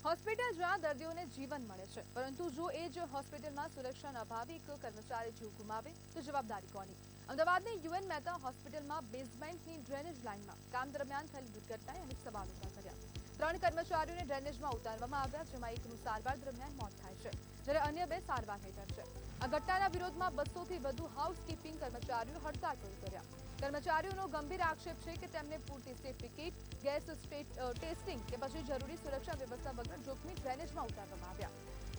Hospital જ્યાં દર્દીઓને જીવન મળે છે, પરંતુ જો એ જ હોસ્પિટલમાં સુરક્ષાના અભાવે એક કર્મચારી જીવ ગુમાવે તો જવાબદારી કોની? અમદાવાદની યુએન મહેતા હોસ્પિટલમાં બેઝમેન્ટની ડ્રેનેજ લાઇનમાં કામ દરમિયાન થયેલી દુર્ઘટનાએ અનેક સવાલો ઉભા કર્યા. 3 કર્મચારીઓને ડ્રેનેજમાં ઉતારવામાં આવ્યા, જેમાં એકનું સારવાર દરમિયાન મોત થાય છે, જ્યારે અન્ય 2 સારવાર હેઠળ છે. આ ઘટનાના વિરોધમાં 200થી વધુ હાઉસકીપિંગ કર્મચારીઓ હડતાળ પર ઉતર્યા. કર્મચારીઓનો ગંભીર આક્ષેપ છે કે તેમને પૂરતી સેફ્ટી કીટ, ગેસ ટેસ્ટિંગ કે પછી જરૂરી સુરક્ષા વ્યવસ્થા વગર જોખમી ડ્રેનેજમાં ઉતારવામાં આવ્યા.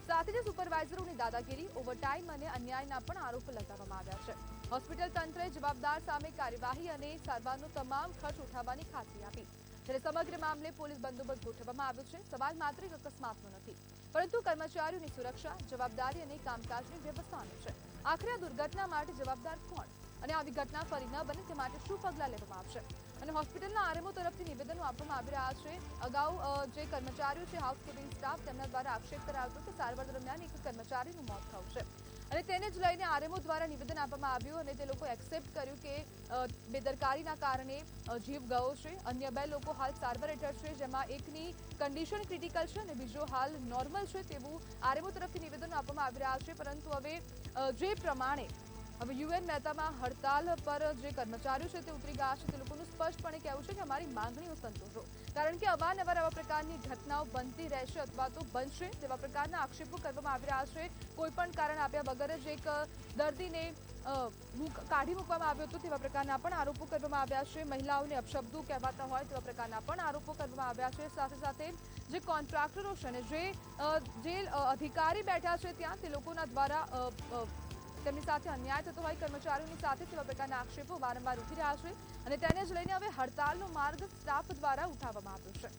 સાથે જ સુપરવાઇઝરોની દાદાગીરી, ઓવરટાઇમ અને અન્યાયના પણ આરોપ લગાવવામાં આવ્યા છે. હોસ્પિટલ તંત્રે જવાબદાર સામે કાર્યવાહી અને સારવારનો તમામ ખર્ચ ઉઠાવવાની ખાતરી આપી. જ્યારે સમગ્ર મામલે પોલીસ બંદોબસ્ત ગોઠવવામાં આવ્યો છે. સવાલ માત્ર એક અકસ્માતનો નથી, પરંતુ કર્મચારીઓની સુરક્ષા, જવાબદારી અને કામકાજની વ્યવસ્થાનો છે. આખરે આ દુર્ઘટના માટે જવાબદાર કોણ અને આવી ઘટના ફરી ન બને તે માટે શું પગલાં લેવામાં આવશે? અને હોસ્પિટલના આરએમઓ તરફથી નિવેદનો આપવામાં આવી રહ્યા છે. અગાઉ જે કર્મચારીઓ છે, હાઉસકીપિંગ સ્ટાફ, તેમના દ્વારા આક્ષેપ કરાયો કે સારવાર દરમિયાન એક કર્મચારીનું મોત થયું છે અને તેને જ લઈને આરએમઓ દ્વારા નિવેદન આપવામાં આવ્યું અને તે લોકો એક્સેપ્ટ કર્યું કે બેદરકારીના કારણે જીવ ગયો છે. અન્ય 2 લોકો હાલ સારવાર હેઠળ છે, જેમાં એકની કન્ડિશન ક્રિટિકલ છે અને બીજો હાલ નોર્મલ છે તેવું આરએમઓ તરફથી નિવેદનો આપવામાં આવી રહ્યા છે. પરંતુ જે પ્રમાણે હવે યુએન મહેતામાં હડતાલ પર જે કર્મચારીઓ છે તે ઉતરી ગયા છે, તે લોકોનું સ્પષ્ટપણે કહેવું છે કે અમારી માંગણીઓ સંતોષો, કારણ કે અવારનવાર આવા પ્રકારની ઘટનાઓ બનતી રહેશે અથવા તો બનશે તેવા પ્રકારના આક્ષેપો કરવામાં આવી રહ્યા છે. કોઈપણ કારણ આપ્યા વગર જ એક દર્દીને કાઢી મૂકવામાં આવ્યો હતો તેવા પ્રકારના પણ આરોપો કરવામાં આવ્યા છે. મહિલાઓને અપશબ્દો કહેવાતા હોય તેવા પ્રકારના પણ આરોપો કરવામાં આવ્યા છે. સાથે સાથે જે કોન્ટ્રાક્ટરો છે અને જે અધિકારી બેઠા છે ત્યાં તે લોકોના દ્વારા તેમની સાથે અન્યાય થતો હોય કર્મચારીઓની સાથે તેવા પ્રકારના આક્ષેપો વારંવાર ઉઠી રહ્યા છે અને તેને જ લઈને હવે હડતાલનો માર્ગ સ્ટાફ દ્વારા ઉઠાવવામાં આવ્યો છે.